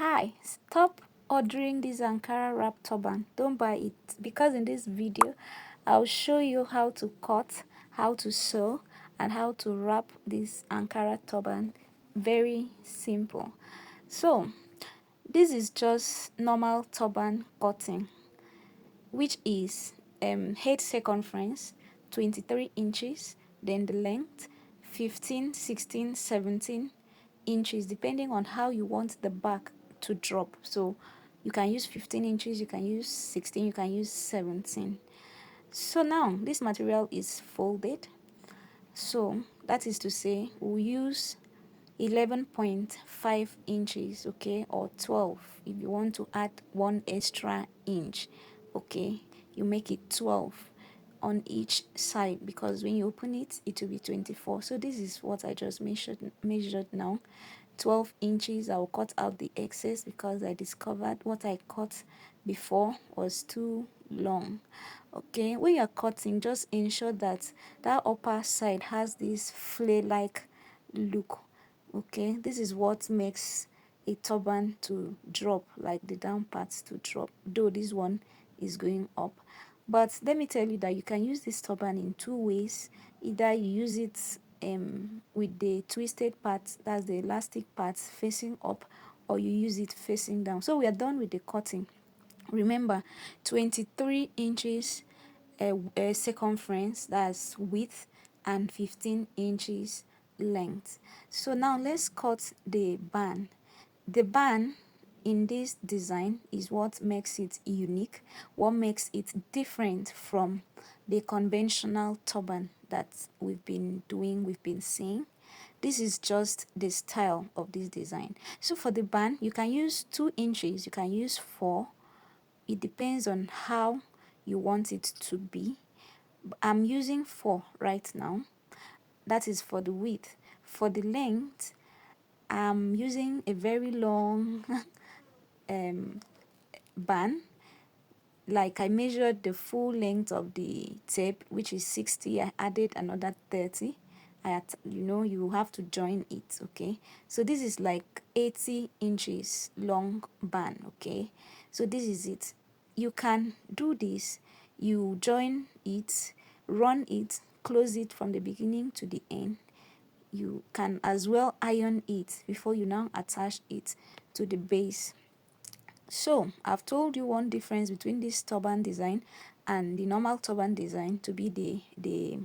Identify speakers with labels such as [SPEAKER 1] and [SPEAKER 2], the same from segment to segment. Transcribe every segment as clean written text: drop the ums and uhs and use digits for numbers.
[SPEAKER 1] Hi, stop ordering this Ankara wrap turban. Don't buy it because in this video, I'll show you how to cut, how to sew, and how to wrap this Ankara turban. Very simple. So, this is just normal turban cutting, which is head circumference 23 inches, then the length 15, 16, 17 inches, depending on how you want the back to drop. So you can use 15 inches, you can use 16, you can use 17. So now this material is folded. So that is to say we'll use 11.5 inches, okay, or 12 if you want to add one extra inch, okay, you make it 12 on each side, because when you open it, it will be 24. So this is what I just measured now, 12 inches. I'll cut out the excess because I discovered what I cut before was too long. Okay, when you're cutting, just ensure that that upper side has this flare like look. Okay, this is what makes a turban to drop, like the down parts to drop, though this one is going up. But let me tell you that you can use this turban in two ways. Either you use it with the twisted parts, that's the elastic parts, facing up, or you use it facing down. So we are done with the cutting. Remember, 23 inches circumference, that's width, and 15 inches length. So now let's cut the band. The band in this design is what makes it unique, what makes it different from the conventional turban that we've been doing, we've been seeing. This is just the style of this design. So for the band, you can use 2 inches, you can use 4. It depends on how you want it to be. I'm using 4 right now. That is for the width. For the length, I'm using a very long band. Like I measured the full length of the tape, which is 60. I added another 30. You have to join it, okay? So this is like 80 inches long band, okay? So this is it. You can do this. You join it, run it, close it from the beginning to the end. You can as well iron it before you now attach it to the base. So I've told you one difference between this turban design and the normal turban design to be the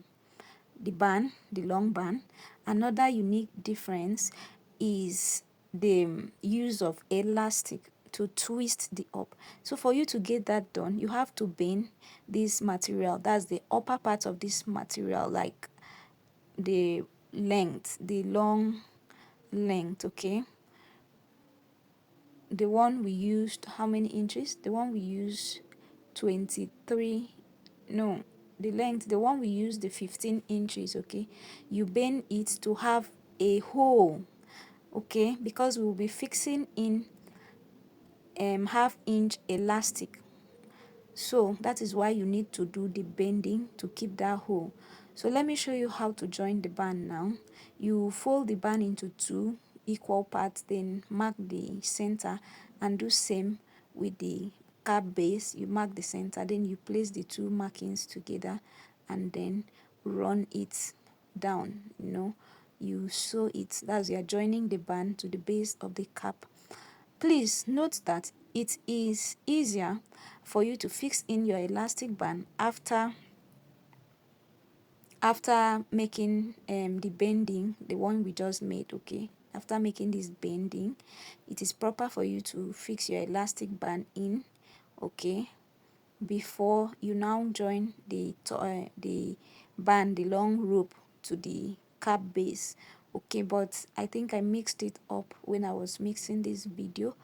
[SPEAKER 1] band, the long band. Another unique difference is the use of elastic to twist the up. So for you to get that done, you have to bend this material, that's the upper part of this material, like the length, the long length, okay? The one we used, how many inches? The one we used 23, no, the length, the one we used, the 15 inches, okay? You bend it to have a hole, okay? Because we will be fixing in half-inch elastic. So that is why you need to do the bending to keep that hole. So let me show you how to join the band now. You fold the band into 2 equal parts, then mark the center and do same with the cap base. You mark the center, then you place the 2 markings together and then run it down. You sew it. That's, you are joining the band to the base of the cap. Please note that it is easier for you to fix in your elastic band after making the bending, the one we just made, okay? After making this bending, it is proper for you to fix your elastic band in, okay, before you now join the band, the long rope, to the cap base, okay? But I think I mixed it up when I was mixing this video.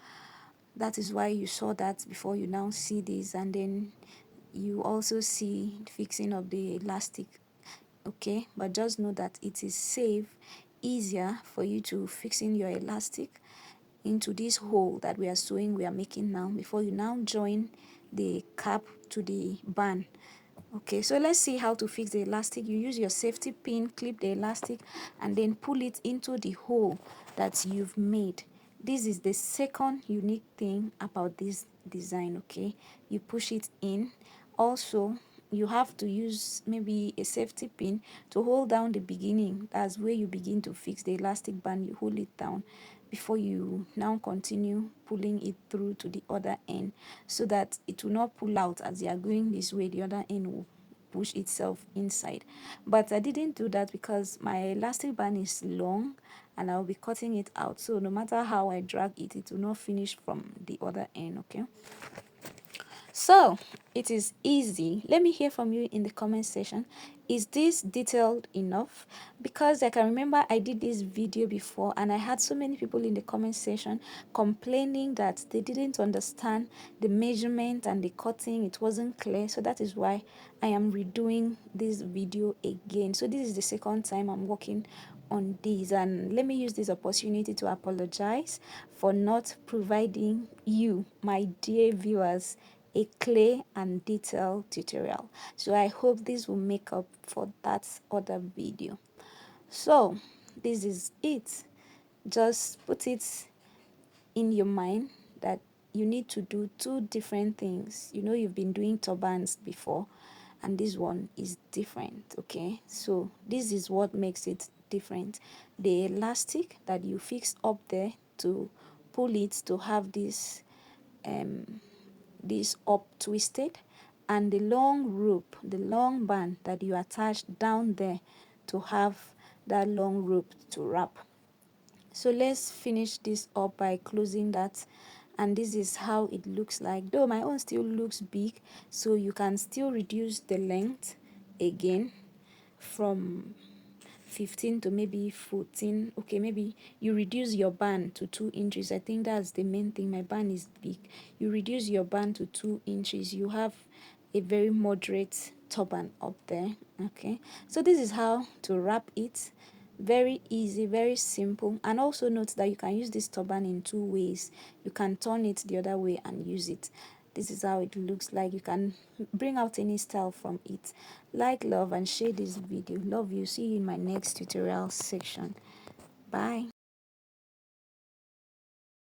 [SPEAKER 1] That is why you saw that before. You now see this, and then you also see fixing of the elastic, okay? But just know that it is safe, easier for you to fix in your elastic into this hole that we are making now, before you now join the cap to the band. Okay, so let's see how to fix the elastic. You use your safety pin, clip the elastic, and then pull it into the hole that you've made. This is the second unique thing about this design. Okay, you push it in. Also, you have to use maybe a safety pin to hold down the beginning. That's where you begin to fix the elastic band. You hold it down before you now continue pulling it through to the other end, so that it will not pull out as you are going this way. The other end will push itself inside. But I didn't do that because my elastic band is long and I'll be cutting it out, so no matter how I drag it, it will not finish from the other end. Okay, so it is easy. Let me hear from you in the comment section. Is this detailed enough? Because I can remember I did this video before and I had so many people in the comment section complaining that they didn't understand the measurement and the cutting. It wasn't clear. So that is why I am redoing this video again. So this is the second time I'm working on this, and let me use this opportunity to apologize for not providing you, my dear viewers, a clear and detailed tutorial. So I hope this will make up for that other video. So this is it. Just put it in your mind that you need to do two different things. You know, you've been doing turbans before and this one is different. Okay, so this is what makes it different. The elastic that you fix up there to pull it to have this up twisted, and the long rope, the long band that you attach down there to have that long rope to wrap. So let's finish this up by closing that, and this is how it looks like, though my own still looks big, so you can still reduce the length again from 15 to maybe 14. Okay, maybe you reduce your band to 2 inches. I think that's the main thing. My band is big. You reduce your band to 2 inches, you have a very moderate turban up there. Okay, so this is how to wrap it. Very easy, very simple. And also note that you can use this turban in two ways. You can turn it the other way and use it. This is how it looks like. You can bring out any style from it. Like, love, and share this video. Love you. See you in my next tutorial section. Bye.